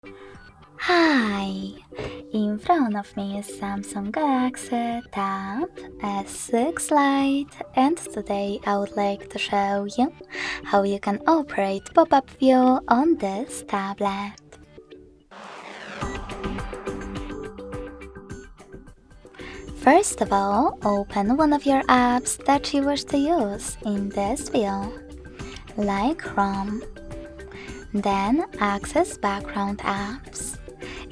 Hi! In front of me is Samsung Galaxy Tab S6 Lite, and today I would like to show you how you can operate pop-up view on this tablet. First of all, open one of your apps that you wish to use in this view, like Chrome. Then access background apps.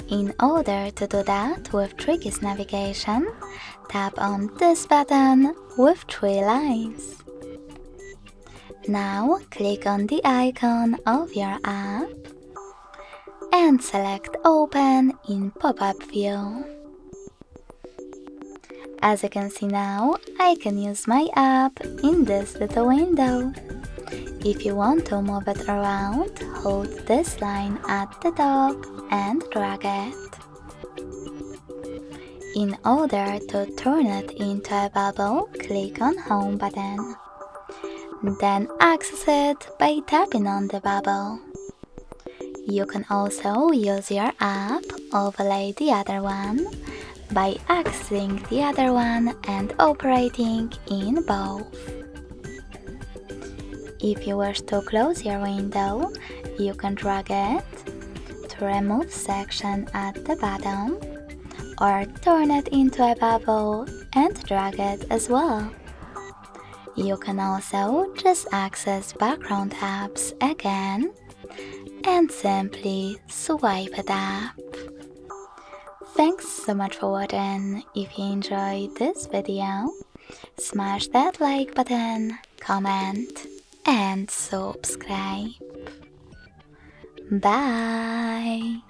In order to do that with Tricky's navigation, tap on this button with 3 lines. Now click on the icon of your app and select Open in Pop-up View. As you can see now, I can use my app in this little window. If you want to move it around, hold this line at the top and drag it. In order to turn it into a bubble, click on Home button. Then access it by tapping on the bubble. You can also use your app, overlay the other one, by accessing the other one and operating in both. If you wish to close your window, you can drag it to remove section at the bottom, or turn it into a bubble and drag it as well. You can also just access background apps again and simply swipe it up. Thanks so much for watching. If you enjoyed this video, smash that like button, comment, and subscribe. Bye!